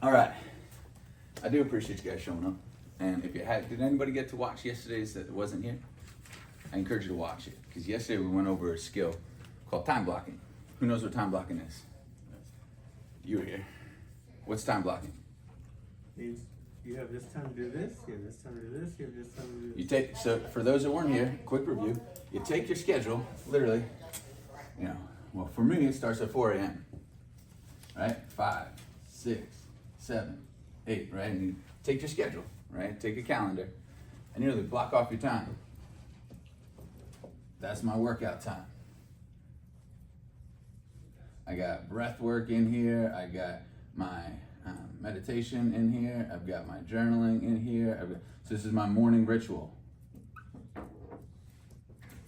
All right. I do appreciate you guys showing up. And if you had, did anybody get to watch yesterday's that wasn't here? I encourage you to watch it because yesterday we went over a skill called time blocking. Who knows what time blocking is? You were here. What's time blocking? Means you have this time to do this, you have this time to do this, you have this time to do this. You take, so for those that weren't here, quick review. You take your schedule, literally, well for me it starts at 4 a.m. Right? 5, 6, 7, 8, right? And you take your schedule, right? Take a calendar and you really block off your time. That's my workout time. I got breath work in here. I got my meditation in here. I've got my journaling in here. So this is my morning ritual.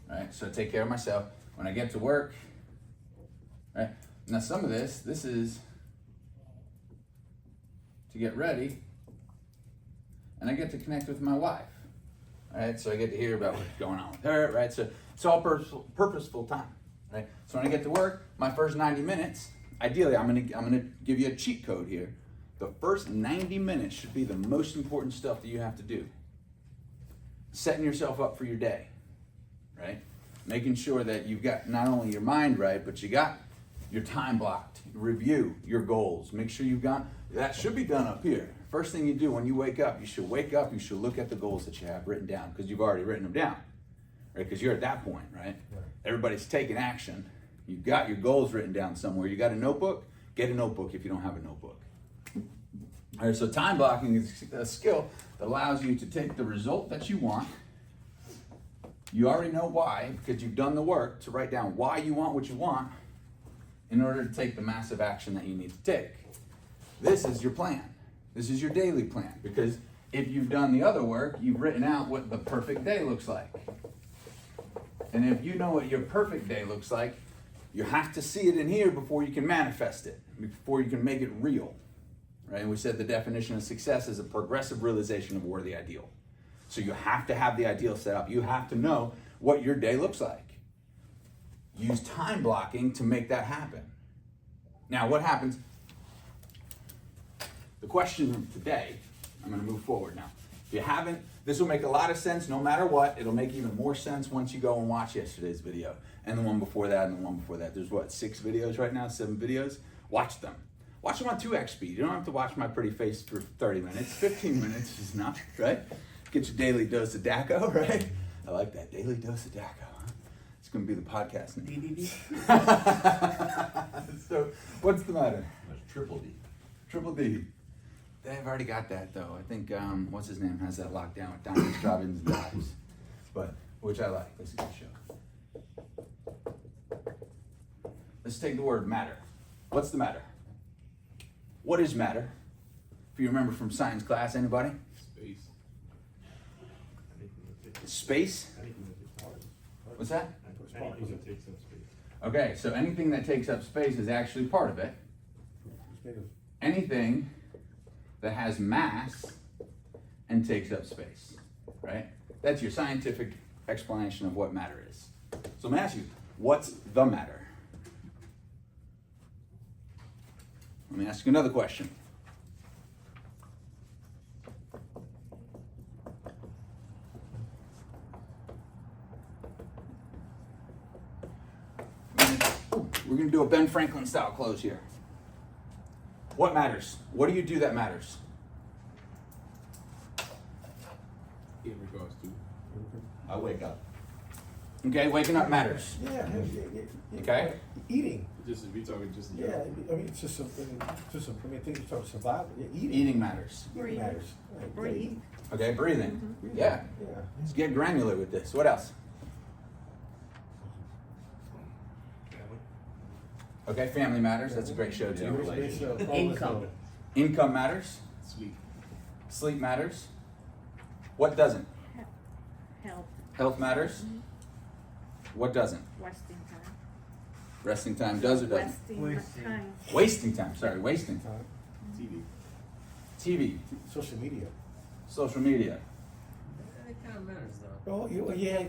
Right? So I take care of myself. When I get to work, right? Now some of this is to get ready, and I get to connect with my wife. Right? So I get to hear about what's going on with her, right? So it's all purposeful time. Right? So when I get to work, my first 90 minutes, ideally I'm gonna give you a cheat code here. The first 90 minutes should be the most important stuff that you have to do. Setting yourself up for your day, right? Making sure that you've got not only your mind right, but you got your time blocked. Review your goals. Make sure you've got, that should be done up here. First thing you do when you wake up, you should look at the goals that you have written down because you've already written them down, right? Because you're at that point, right? Everybody's taking action. You've got your goals written down somewhere. You got a notebook? Get a notebook if you don't have a notebook. All right, so time blocking is a skill that allows you to take the result that you want. You already know why because you've done the work to write down why you want what you want in order to take the massive action that you need to take. This is your plan. This is your daily plan because if you've done the other work, you've written out what the perfect day looks like. And if you know what your perfect day looks like, you have to see it in here before you can manifest it, before you can make it real. Right? And we said the definition of success is a progressive realization of a worthy ideal. So you have to have the ideal set up. You have to know what your day looks like. Use time blocking to make that happen. Now, what happens? The question of today, I'm going to move forward now. If you haven't, this will make a lot of sense no matter what. It'll make even more sense once you go and watch yesterday's video and the one before that and the one before that. There's what, 6 videos right now, 7 videos? Watch them. Watch them on 2x speed. You don't have to watch my pretty face for 30 minutes. 15 minutes is enough, right? Get your daily dose of DACO, right? I like that, daily dose of DACO. Huh? It's going to be the podcast name. DDD? So, what's the matter? That's triple D. Triple D. They've already got that though. I think what's his name has that locked down with Diamond Robbins Dives, but which I like. That's a good show. Let's take the word matter. What's the matter? What is matter? If you remember from science class, anybody? Space. Space. What's that? Anything that takes up space. Okay, so anything that takes up space is actually part of it. Anything that has mass and takes up space, right? That's your scientific explanation of what matter is. So I'm gonna ask you, what's the matter? Let me ask you another question. We're gonna do a Ben Franklin style close here. What matters? What do you do that matters? In regards to, I wake up. Okay, waking up matters. Yeah. Okay. Eating. Just if we talking just Yeah, I mean, it's just something. I mean, things talk survival. Yeah, eating. Eating matters. Eating matters. Right. Breathe. Okay, breathing. Yeah. Yeah. Let's get granular with this. What else? Okay, family matters. That's a great show Yeah. too. It's, Income. Income matters. Sweet. Sleep matters. What doesn't? Health. Health matters. What doesn't? Wasting time. Resting time does or doesn't? Wasting. time. Wasting time. Sorry, wasting. TV. TV, Social media. social media. It kind of matters though. Oh, yeah,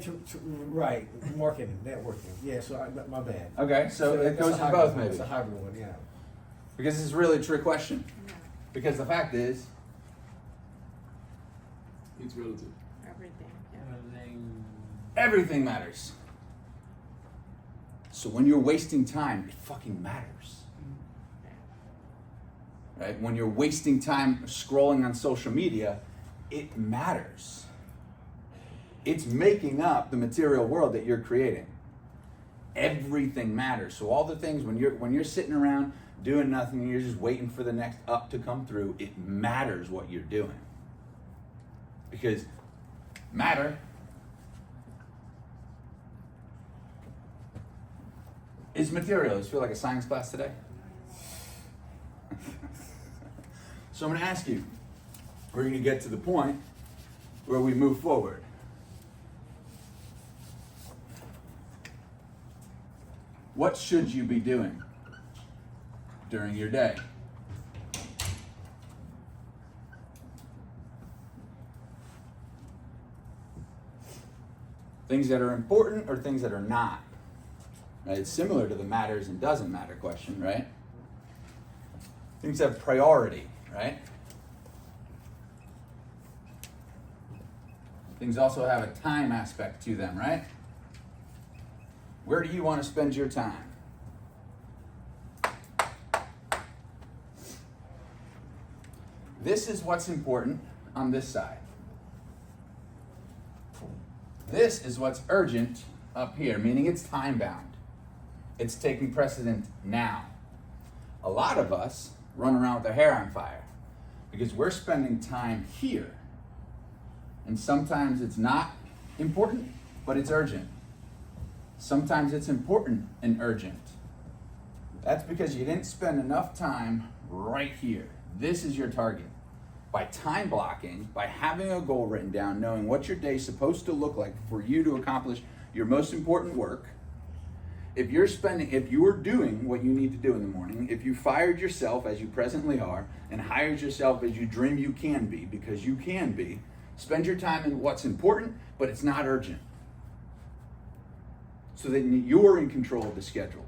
right. Marketing, networking. Yeah, so my bad. Okay, so it that's goes a for hybrid both one. maybe. It's a hybrid one, yeah. Because this is really a trick question. Yeah. Because the fact is, It's relative. Everything, yeah. everything matters. So when you're wasting time, it fucking matters. Right? When you're wasting time scrolling on social media, it matters. It's making up the material world that you're creating. Everything matters. So all the things when you're sitting around doing nothing, you're just waiting for the next up to come through, it matters what you're doing. Because matter is material. Does it feel like a science class today? So I'm going to ask you, we're going to get to the point where we move forward. What should you be doing during your day? Things that are important or things that are not. Right? It's similar to the matters and doesn't matter question, right? Things have priority, right? Things also have a time aspect to them, right? Where do you want to spend your time? This is what's important on this side. This is what's urgent up here, meaning it's time bound. It's taking precedent now. A lot of us run around with our hair on fire because we're spending time here. And sometimes it's not important, but it's urgent. Sometimes it's important and urgent. That's because you didn't spend enough time right here. This is your target. By time blocking, by having a goal written down, knowing what your day is supposed to look like for you to accomplish your most important work, if you're doing what you need to do in the morning, if you fired yourself as you presently are and hired yourself as you dream you can be, because you can be, spend your time in what's important, but it's not urgent. So that you're in control of the schedule.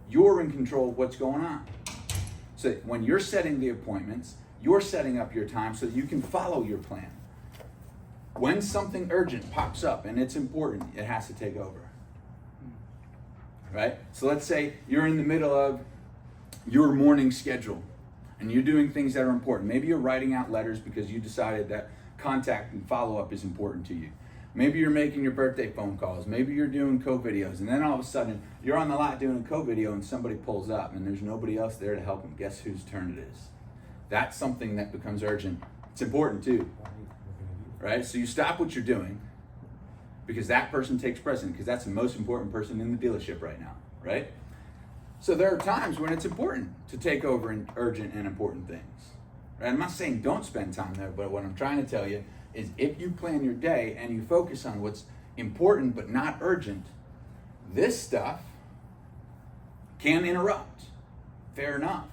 You're in control of what's going on. So when you're setting the appointments, you're setting up your time so that you can follow your plan. When something urgent pops up and it's important, it has to take over. Right? So let's say you're in the middle of your morning schedule and you're doing things that are important. Maybe you're writing out letters because you decided that contact and follow-up is important to you. Maybe you're making your birthday phone calls. Maybe you're doing co-videos. And then all of a sudden, you're on the lot doing a co-video and somebody pulls up and there's nobody else there to help them. Guess whose turn it is? That's something that becomes urgent. It's important too, right? So you stop what you're doing because that person takes precedent because that's the most important person in the dealership right now, right? So there are times when it's important to take over in urgent and important things. Right? I'm not saying don't spend time there, but what I'm trying to tell you is if you plan your day and you focus on what's important but not urgent, this stuff can interrupt. Fair enough.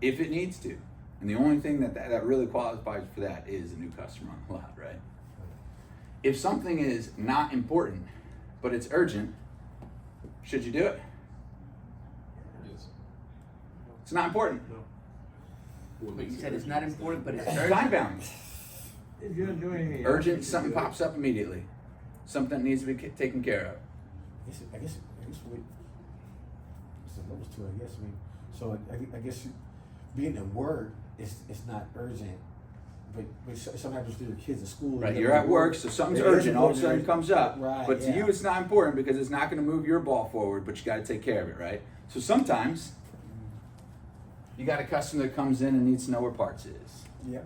If it needs to. And the only thing that really qualifies for that is a new customer on the lot, right? If something is not important, but it's urgent, should you do it? Yes. It's not important. No. What But makes you it said it's urgent? not important, but it's It's urgent. time bound. If you don't do anything else, you Urgent, should something do it. pops up immediately. Something that needs to be taken care of. I guess what it's the lowest to it, I guess. I mean, so I guess being at work is not urgent, but something happens to your kids at school. Right, you you're have at to work, so something's It is urgent, all of a sudden important. comes up. Right, But to yeah. you, it's not important because it's not going to move your ball forward, but you got to take care of it, right? So sometimes you got a customer that comes in and needs to know where parts is. Yeah.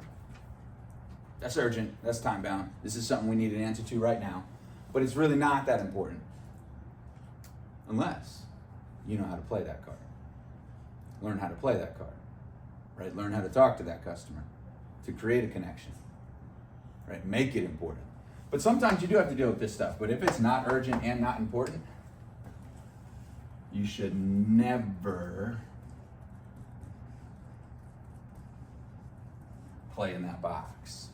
That's urgent, that's time bound. This is something we need an answer to right now. But it's really not that important. Unless you know how to play that card. Learn how to play that card. Right? Learn how to talk to that customer to create a connection. Right? Make it important. But sometimes you do have to deal with this stuff. But if it's not urgent and not important, you should never play in that box.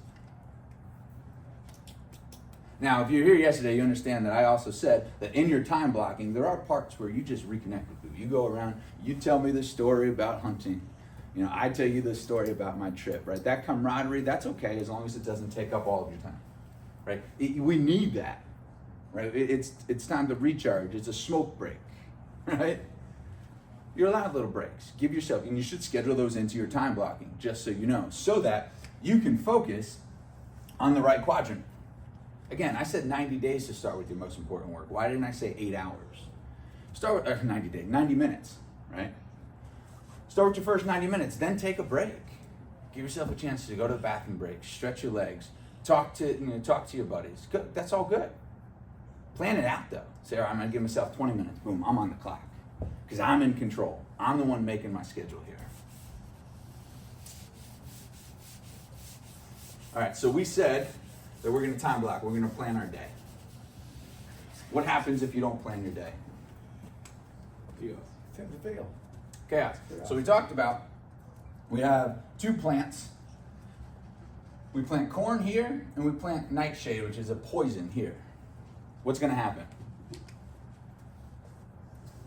Now, if you're here yesterday, you understand that I also said that in your time blocking, there are parts where you just reconnect with people. You go around, you tell me the story about hunting. You know, I tell you this story about my trip, right? That camaraderie, that's okay as long as it doesn't take up all of your time, right? We need that, right? It's time to recharge. It's a smoke break, right? You're allowed little breaks. Give yourself, and you should schedule those into your time blocking, just so you know, so that you can focus on the right quadrant. Again, I said 90 days to start with your most important work. Why didn't I say 8 hours? Start with 90 minutes, right? Start with your first 90 minutes, then take a break. Give yourself a chance to go to the bathroom break, stretch your legs, talk to your buddies. Good. That's all good. Plan it out though. Say, all right, I'm gonna give myself 20 minutes. Boom, I'm on the clock. Because I'm in control. I'm the one making my schedule here. All right, so we said that we're gonna time block. We're gonna plan our day. What happens if you don't plan your day? Yeah. Tend to fail. Chaos. So we talked about, we have 2 plants. We plant corn here, and we plant nightshade, which is a poison here. What's gonna happen?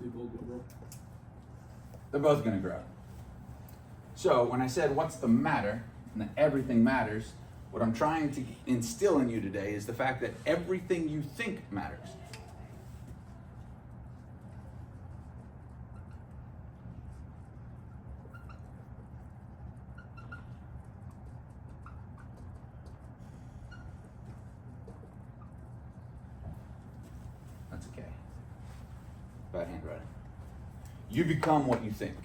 They both go broke. They're both gonna grow. So when I said, what's the matter, and that everything matters, what I'm trying to instill in you today is the fact that everything you think matters. That's okay. Bad handwriting. You become what you think.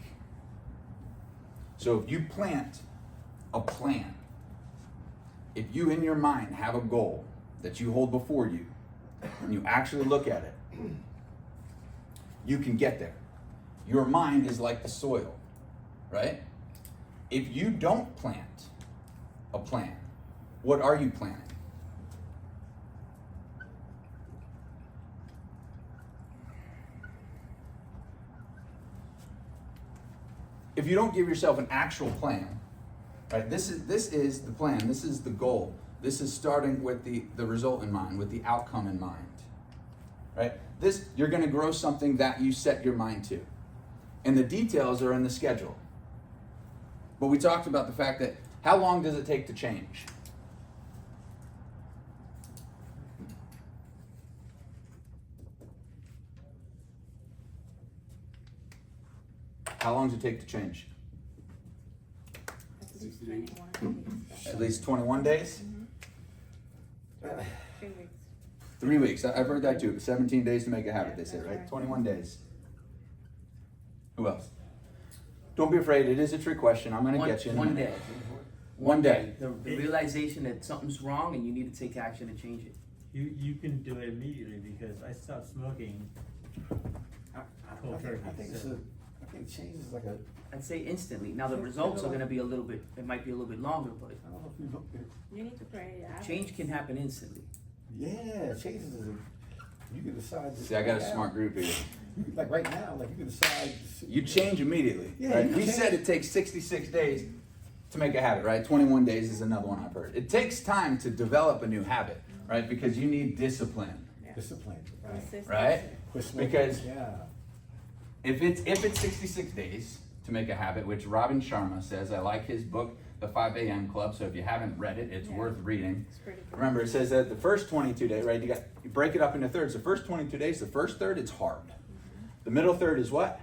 So if you plant a plan, if you in your mind have a goal that you hold before you, and you actually look at it, you can get there. Your mind is like the soil, right? If you don't plant a plan, what are you planting? If you don't give yourself an actual plan, right? This is the plan. This is the goal. This is starting with the result in mind, with the outcome in mind, right? You're going to grow something that you set your mind to, and the details are in the schedule. But we talked about the fact that how long does it take to change? How long does it take to change? At least 21 days. At least 21 days? 3 weeks. 3 weeks. I've heard that too. 17 days to make a habit, they say, That's right? right. 21 days. Who else? Don't be afraid. It is a trick question. I'm going to get you in a One minute. day. One day. The realization that something's wrong and you need to take action to change it. You can do it immediately because I stopped smoking. Cold turkey. I think I think change is like a. I'd say instantly. Now the results are gonna be a little bit, it might be a little bit longer, but I don't know if you know. You need to pray. Yeah. change can happen instantly. Yeah, change is a. You can decide. See, I got a smart group here. Like right now, like you can decide. You change immediately. Yeah, Right? you We change. said it takes 66 days to make a habit, right? 21 days is another one I've heard. It takes time to develop a new habit, right? Because you need discipline. Discipline. Right. Consistency. Right? Quit smoking. Because Yeah. if it's 66 days to make a habit, which Robin Sharma says, I like his book, The 5 a.m. Club. So if you haven't read it, it's Yeah. worth reading. It's pretty good. Remember, it says that the first 22 days, right? You break it up into thirds. The first 22 days, the first third, it's hard. The middle third is what?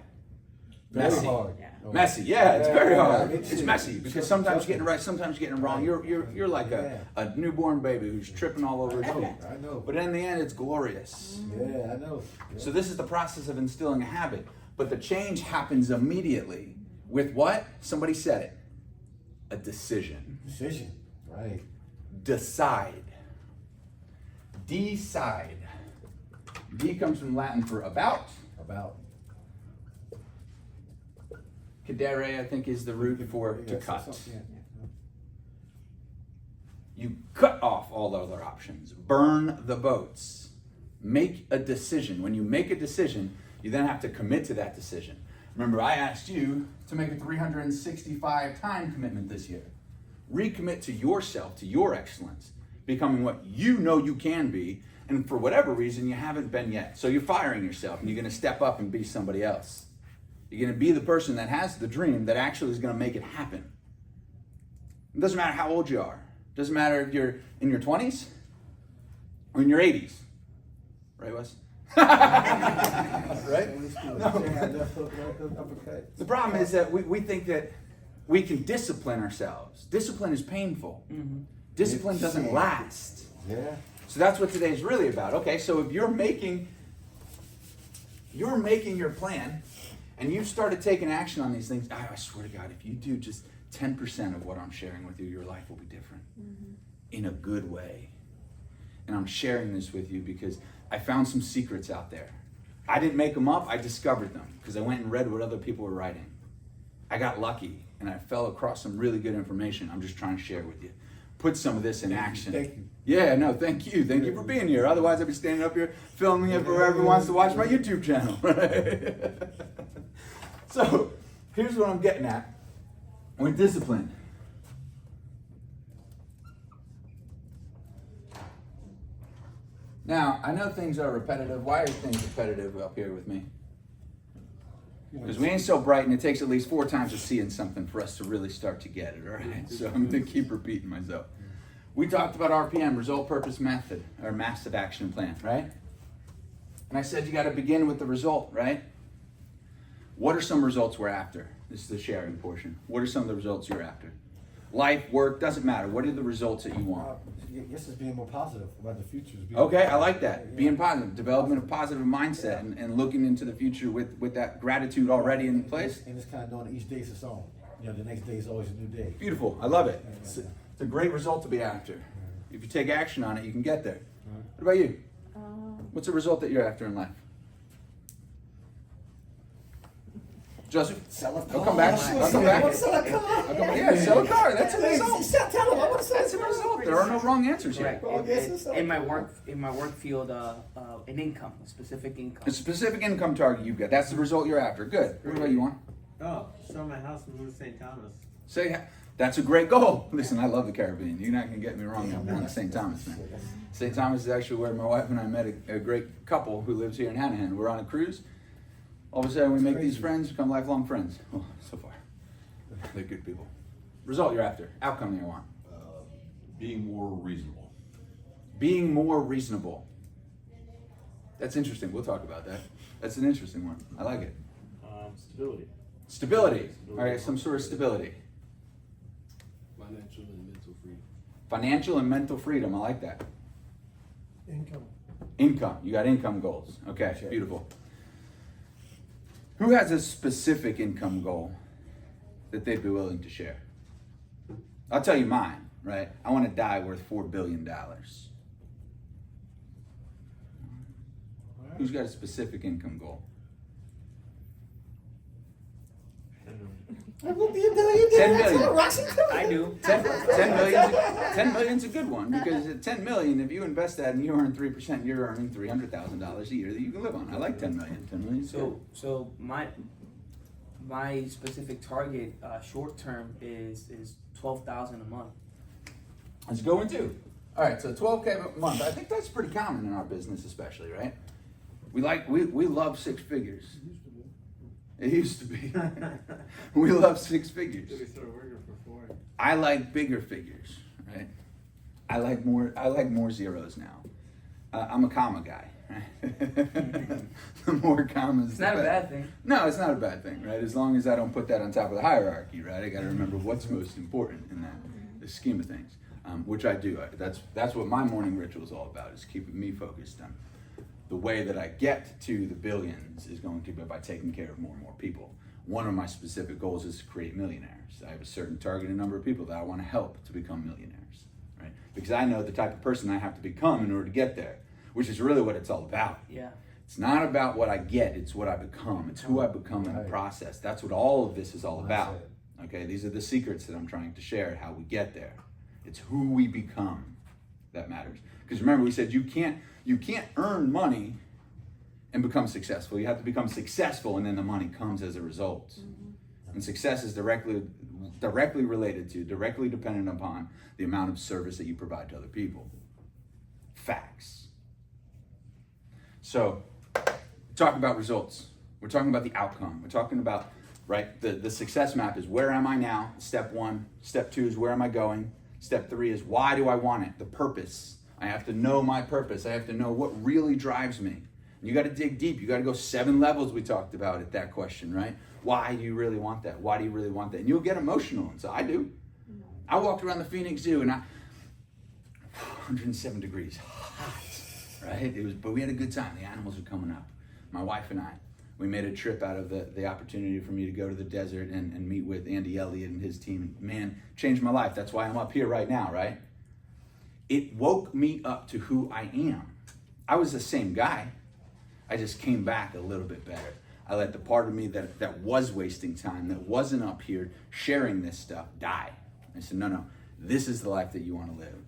Very Messy. hard. Yeah. Oh. Messy, yeah, it's very hard. it's- It's messy because sometimes you're getting it right, sometimes you're getting it wrong. You're like a newborn baby who's tripping all over his feet. I know. But in the end, it's glorious. Yeah, I know. Yeah. So this is the process of instilling a habit. But the change happens immediately with what? Somebody said it. A decision. Decision. Right. Decide. Decide. D comes from Latin for about. About. Cadere, I think, is the root for to Yeah, cut. yeah. You cut off all other options. Burn the boats. Make a decision. When you make a decision, you then have to commit to that decision. Remember, I asked you to make a 365 time commitment this year. Recommit to yourself, to your excellence, becoming what you know you can be, and for whatever reason, you haven't been yet. So you're firing yourself, and you're going to step up and be somebody else. You're going to be the person that has the dream that actually is going to make it happen. It doesn't matter how old you are. It doesn't matter if you're in your 20s or in your 80s. Right, Wes? Right? The problem is that we think that we can discipline ourselves. Discipline is painful. Discipline doesn't last. Yeah. So that's what today's really about. Okay, so if you're making your plan and you've started taking action on these things, I swear to God, if you do just 10% of what I'm sharing with you, your life will be different in a good way. And I'm sharing this with you because I found some secrets out there. I didn't make them up, I discovered them because I went and read what other people were writing. I got lucky and I fell across some really good information I'm just trying to share with you. Put some of this in action. Thank you. Yeah, no, thank you. Thank you for being here. Otherwise, I'd be standing up here filming it for whoever wants to watch my YouTube channel. Right? So, here's what I'm getting at with discipline. Now, I know things are repetitive. Why are things repetitive up here with me? Because we ain't so bright, and it takes at least 4 times of seeing something for us to really start to get it, all right? So I'm going to keep repeating myself. We talked about RPM, result, purpose, method, or massive action plan, right? And I said you got to begin with the result, right? What are some results we're after? This is the sharing portion. What are some of the results you're after? Life, work, doesn't matter. What are the results that you want? Yes, it's being more positive about the future. Okay, I like that. Being positive, development of positive mindset, and looking into the future with that gratitude already in place. And it's kind of knowing each day is its own. You know, the next day is always a new day. Beautiful. I love it. It's a great result to be after. If you take action on it, you can get there. What about you? What's the result that you're after in life? Joseph? Sell a car. I'll come back. I'll come back. Yeah, sell a car. That's a result. Tell them I want to sell That's a result. There are no wrong answers here. Correct. In my work field, an income, a specific income. A specific income target you've got. That's the result you're after. Good. What about you, Juan? Oh, sell my house and move to St. Thomas. That's a great goal. Listen, I love the Caribbean. You're not going to get me wrong on the St. Thomas, man. St. Thomas is actually where my wife and I met a great couple who lives here in Hanahan. We're on a cruise. All of a sudden, we make these friends become lifelong friends. Well, so far. They're good people. Result you're after. Outcome you want. Being more reasonable. Being more reasonable. That's interesting. We'll talk about that. That's an interesting one. I like it. Stability. Stability. All right, some sort of stability. Financial and mental freedom. Financial and mental freedom. I like that. Income. Income. You got income goals. Okay, beautiful. Who has a specific income goal that they'd be willing to share? I'll tell you mine, right? I want to die worth $4 billion. Who's got a specific income goal? I will be a billionaire. 10 million. I do. 10 million's a good one because at 10 million, if you invest that and you earn 3%, you're earning $300,000 a year that you can live on. I like 10 million. 10 million. So my specific target short term is 12,000 a month. Let's go into. All right, so 12K a month. I think that's pretty common in our business, especially, right? We love 6 figures. It used to be. We love 6 figures. We started working for 4. I like bigger figures, right? I like more zeros now. I'm a comma guy, right? The more commas, It's not a bad thing. No, it's not a bad thing, right? As long as I don't put that on top of the hierarchy, right? I got to remember what's most important in the scheme of things, which I do. That's what my morning ritual is all about, is keeping me focused on the way that I get to the billions is going to be by taking care of more and more people. One of my specific goals is to create millionaires. I have a certain targeted number of people that I want to help to become millionaires, right? Because I know the type of person I have to become in order to get there, which is really what it's all about. Yeah. It's not about what I get, it's what I become. It's who I become in the process. That's what all of this is all about. Okay, these are the secrets that I'm trying to share, how we get there. It's who we become that matters. Because remember, we said you can't earn money and become successful. You have to become successful, and then the money comes as a result. And success is directly related to, directly dependent upon the amount of service that you provide to other people. Facts. So, talk about results. We're talking about the outcome. We're talking about, right, the success map is where am I now? Step 1. Step 2 is where am I going? Step 3 is why do I want it? The purpose. I have to know my purpose. I have to know what really drives me. You got to dig deep. You got to go 7 levels we talked about at that question, right? Why do you really want that? Why do you really want that? And you'll get emotional. And so I do. I walked around the Phoenix Zoo and 107 degrees, hot, right? But we had a good time. The animals were coming up. My wife and I, we made a trip out of the opportunity for me to go to the desert and meet with Andy Elliott and his team. Man, changed my life. That's why I'm up here right now, right? It woke me up to who I am. I was the same guy. I just came back a little bit better. I let the part of me that was wasting time, that wasn't up here sharing this stuff, die. I said, no, this is the life that you want to live.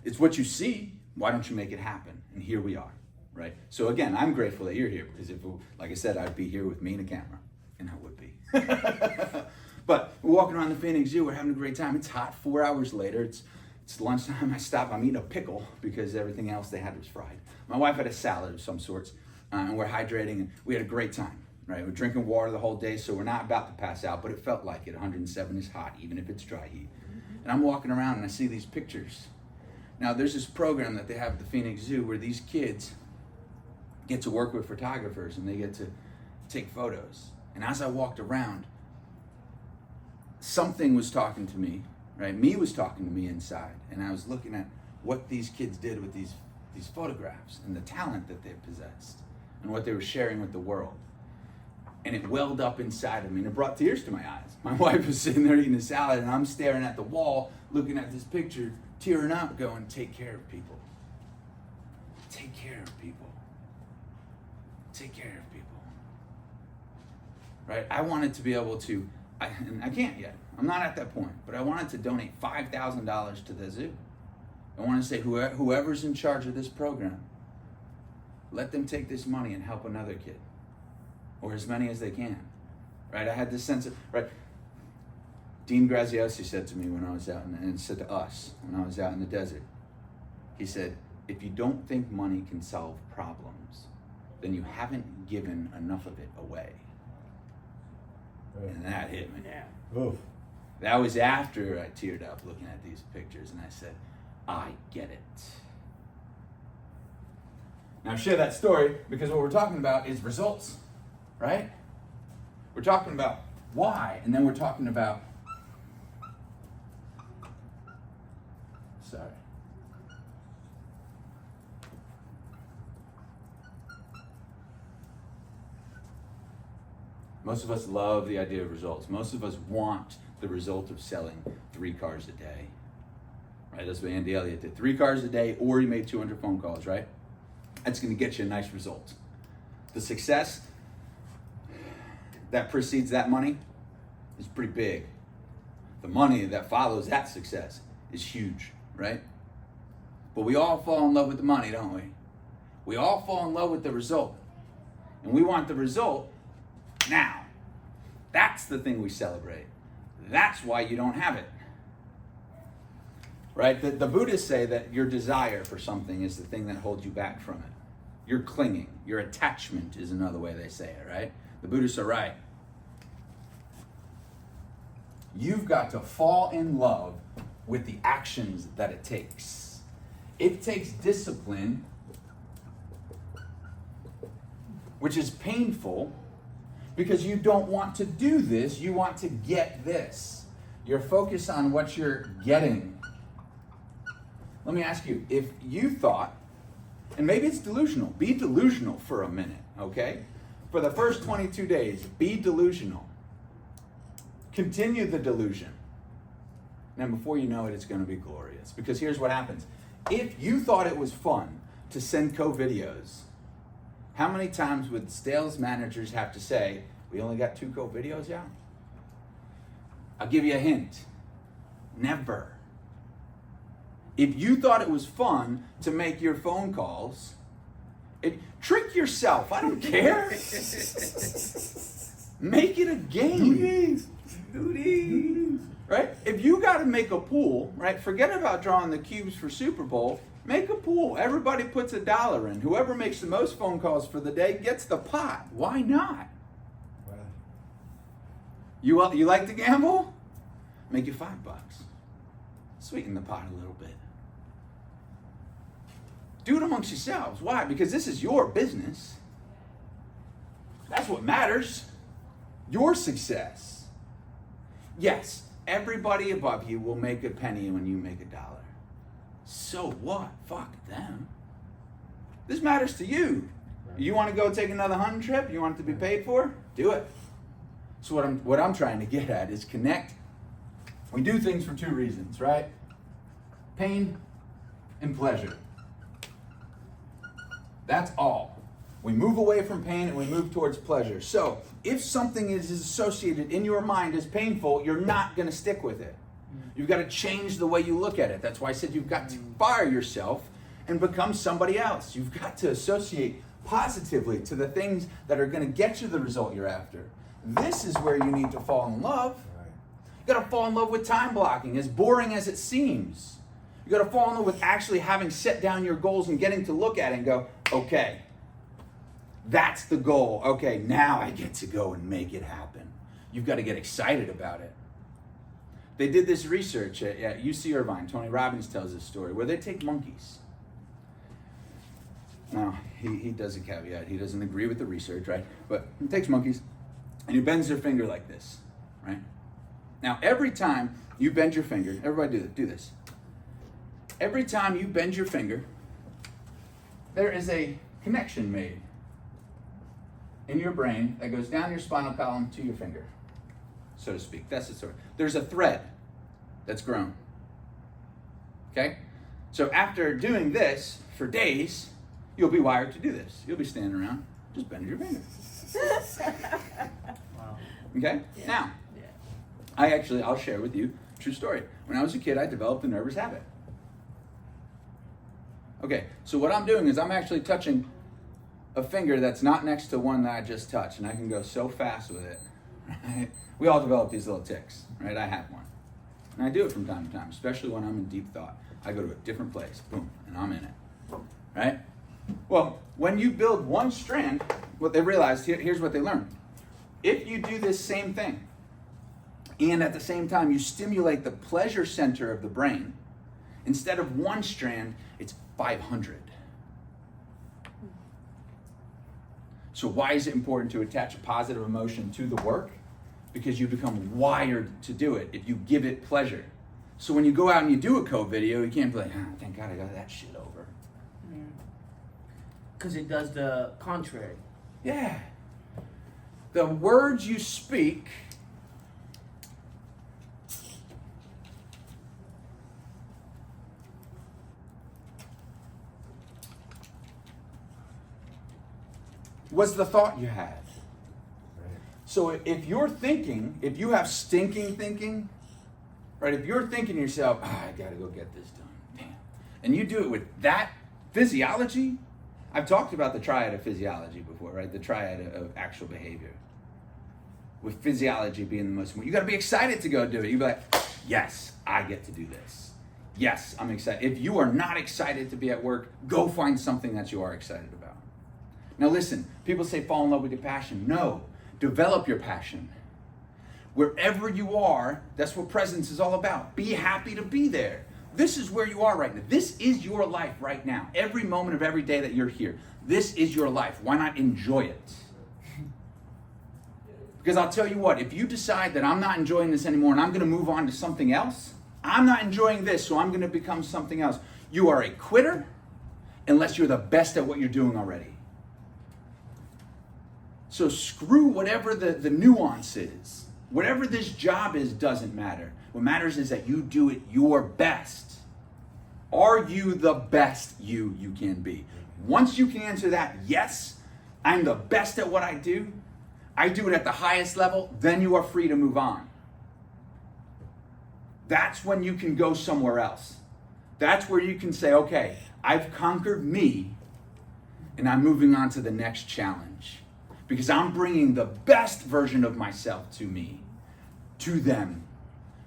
It's what you see. Why don't you make it happen? And here we are, right? So again, I'm grateful that you're here because if, like I said, I'd be here with me and a camera, and I would be. But we're walking around the Phoenix Zoo. We're having a great time. It's hot. 4 hours later. It's lunchtime. I stop. I'm eating a pickle because everything else they had was fried. My wife had a salad of some sorts, and we're hydrating, and we had a great time. Right, we're drinking water the whole day, so we're not about to pass out, but it felt like it. 107 is hot, even if it's dry heat. And I'm walking around and I see these pictures. Now, there's this program that they have at the Phoenix Zoo where these kids get to work with photographers and they get to take photos. And as I walked around, something was talking to me, right? Me was talking to me inside, and I was looking at what these kids did with these photographs and the talent that they possessed and what they were sharing with the world. And it welled up inside of me, and it brought tears to my eyes. My wife was sitting there eating a salad, and I'm staring at the wall, looking at this picture, tearing up, going, take care of people. Take care of people. Take care of people. Right? I wanted to be able to, and I can't yet. I'm not at that point, but I wanted to donate $5,000 to the zoo. I want to say, whoever's in charge of this program, let them take this money and help another kid. Or as many as they can, right? I had this sense of, right? Dean Graziosi said to me when I was out, and said to us when I was out in the desert, he said, if you don't think money can solve problems, then you haven't given enough of it away. And that hit me. Yeah. Oof. That was after I teared up looking at these pictures, and I said, I get it. Now I share that story because what we're talking about is results. Right? We're talking about why, and then we're talking about, sorry. Most of us love the idea of results. Most of us want the result of selling 3 cars a day. Right? That's what Andy Elliott did. 3 cars a day, or he made 200 phone calls, right? That's going to get you a nice result. The success that precedes that money is pretty big. The money that follows that success is huge, right? But we all fall in love with the money, don't we? We all fall in love with the result. And we want the result now. That's the thing we celebrate. That's why you don't have it. Right? The Buddhists say that your desire for something is the thing that holds you back from it. Your clinging, your attachment is another way they say it, right? The Buddhists are right. You've got to fall in love with the actions that it takes. It takes discipline, which is painful because you don't want to do this, you want to get this. You're focused on what you're getting. Let me ask you, if you thought, and maybe it's delusional, be delusional for a minute, okay? For the first 22 days, be delusional. Continue the delusion. And before you know it, it's going to be glorious. Because here's what happens. If you thought it was fun to send co-videos, how many times would sales managers have to say, we only got 2 co-videos out? I'll give you a hint. Never. If you thought it was fun to make your phone calls, trick yourself. I don't care. Make it a game. Right? If you got to make a pool, right? Forget about drawing the cubes for Super Bowl. Make a pool. Everybody puts $1 in. Whoever makes the most phone calls for the day gets the pot. Why not? You like to gamble? Make it $5. Sweeten the pot a little bit. Do it amongst yourselves. Why? Because this is your business. That's what matters. Your success. Yes, everybody above you will make a penny when you make $1. So what? Fuck them. This matters to you. You want to go take another hunting trip? You want it to be paid for? Do it. So what I'm trying to get at is connect. We do things for 2 reasons, right? Pain and pleasure. That's all. We move away from pain and we move towards pleasure. So if something is associated in your mind as painful, you're not going to stick with it. You've got to change the way you look at it. That's why I said you've got to fire yourself and become somebody else. You've got to associate positively to the things that are going to get you the result you're after. This is where you need to fall in love. You got to fall in love with time blocking, as boring as it seems. You got to fall in love with actually having set down your goals and getting to look at it and go, okay, that's the goal. Okay, now I get to go and make it happen. You've got to get excited about it. They did this research at UC Irvine. Tony Robbins tells this story where they take monkeys. Now, he does a caveat. He doesn't agree with the research, right? But he takes monkeys and he bends their finger like this, right? Now, every time you bend your finger, everybody do this. Every time you bend your finger, there is a connection made in your brain that goes down your spinal column to your finger, so to speak. That's the story. There's a thread that's grown. Okay? So after doing this for days, you'll be wired to do this. You'll be standing around, just bend your finger. Wow. Okay? Yeah. Now, Yeah. I'll share with you a true story. When I was a kid, I developed a nervous habit. Okay, so what I'm doing is I'm actually touching a finger that's not next to one that I just touched, and I can go so fast with it, right? We all develop these little tics, right? I have one. And I do it from time to time, especially when I'm in deep thought. I go to a different place, boom, and I'm in it, right? Well, when you build one strand, what they realized, here's what they learned. If you do this same thing, and at the same time you stimulate the pleasure center of the brain, instead of one strand, it's 500. So why is it important to attach a positive emotion to the work? Because you become wired to do it if you give it pleasure. So when you go out and you do a code video, you can't be like, oh, thank God I got that shit over. Because it does the contrary. Yeah. The words you speak was the thought you had. So if you're thinking, if you have stinking thinking, right, if you're thinking to yourself, I gotta go get this done, damn, and you do it with that physiology, I've talked about the triad of physiology before, right, the triad of actual behavior, with physiology being the most, you gotta be excited to go do it. You be like, yes, I get to do this. Yes, I'm excited. If you are not excited to be at work, go find something that you are excited about. Now listen, people say fall in love with your passion. No, develop your passion. Wherever you are, that's what presence is all about. Be happy to be there. This is where you are right now. This is your life right now. Every moment of every day that you're here. This is your life. Why not enjoy it? Because I'll tell you what, if you decide that I'm not enjoying this anymore and I'm going to move on to something else, I'm not enjoying this, so I'm going to become something else. You are a quitter unless you're the best at what you're doing already. So screw whatever the nuance is. Whatever this job is doesn't matter. What matters is that you do it your best. Are you the best you can be? Once you can answer that, yes, I'm the best at what I do it at the highest level, then you are free to move on. That's when you can go somewhere else. That's where you can say, okay, I've conquered me, and I'm moving on to the next challenge. Because I'm bringing the best version of myself to me, to them,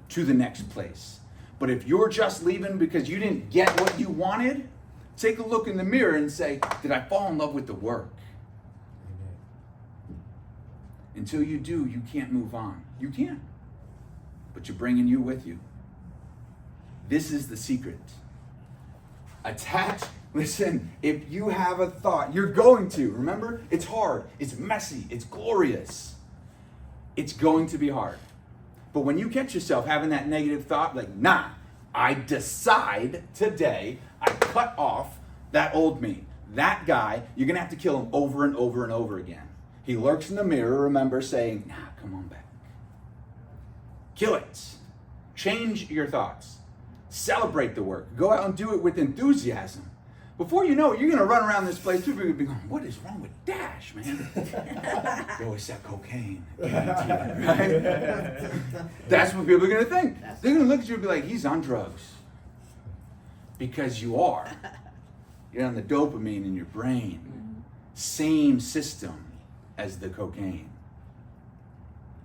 to the next place. But if you're just leaving because you didn't get what you wanted, take a look in the mirror and say, did I fall in love with the work? Until you do, you can't move on. You can't. But you're bringing you with you. This is the secret. Attach. Listen, if you have a thought, you're going to. Remember, it's hard. It's messy. It's glorious. It's going to be hard. But when you catch yourself having that negative thought, like, nah, I decide today, I cut off that old me. That guy, you're going to have to kill him over and over and over again. He lurks in the mirror, remember, saying, nah, come on back. Kill it. Change your thoughts. Celebrate the work. Go out and do it with enthusiasm. Before you know it, you're going to run around this place. People are going to be going, what is wrong with Dash, man? Oh, it's that cocaine. Guaranteed, right? That's what people are going to think. They're going to look at you and be like, he's on drugs. Because you are. You're on the dopamine in your brain. Same system as the cocaine.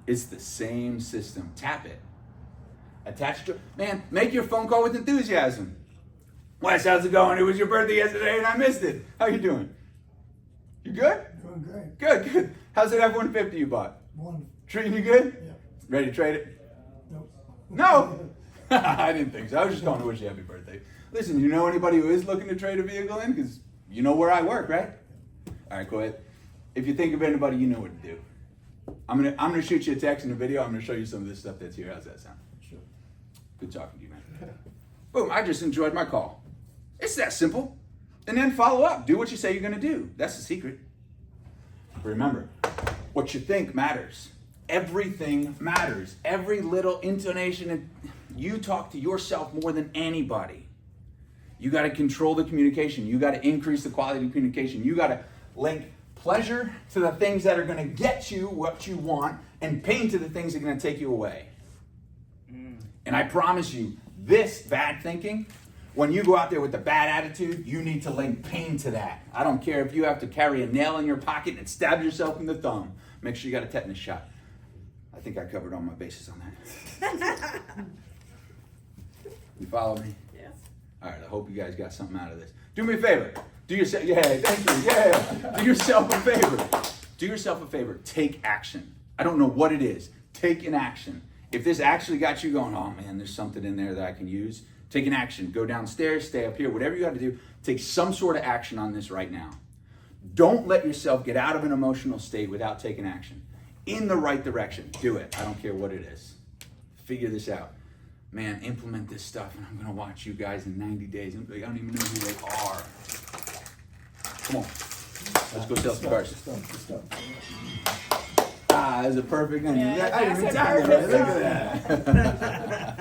It's the same system. Tap it. Attach to, man, make your phone call with enthusiasm. Wes, how's it going? It was your birthday yesterday and I missed it. How you doing? You good? Doing great. Good, good. How's that F-150 you bought? One. Treating you good? Yeah. Ready to trade it? Nope. No! I didn't think so. I was just calling to wish you happy birthday. Listen, you know anybody who is looking to trade a vehicle in? Because you know where I work, right? All right, go ahead. If you think of anybody, you know what to do. I'm gonna shoot you a text and a video. I'm gonna show you some of this stuff that's here. How's that sound? Sure. Good talking to you, man. Boom, I just enjoyed my call. It's that simple. And then follow up. Do what you say you're gonna do. That's the secret. Remember, what you think matters. Everything matters. Every little intonation. And you talk to yourself more than anybody. You gotta control the communication. You gotta increase the quality of communication. You gotta link pleasure to the things that are gonna get you what you want and pain to the things that are gonna take you away. And I promise you, this bad thinking, when you go out there with the bad attitude, you need to link pain to that. I don't care if you have to carry a nail in your pocket and stab yourself in the thumb. Make sure you got a tetanus shot. I think I covered all my bases on that. You follow me? Yes. All right, I hope you guys got something out of this. Do me a favor. Do yourself, yeah, thank you, yeah. Do yourself a favor. Do yourself a favor. Take action. I don't know what it is. Take an action. If this actually got you going, oh man, there's something in there that I can use, take an action. Go downstairs, stay up here, whatever you got to do, take some sort of action on this right now. Don't let yourself get out of an emotional state without taking action. In the right direction, do it. I don't care what it is. Figure this out. Man, implement this stuff, and I'm going to watch you guys in 90 days. I'm like, I don't even know who they are. Come on. Let's go sell some cars. Ah, that's a perfect ending. Yeah, I didn't even that's a tell you that. Look at that.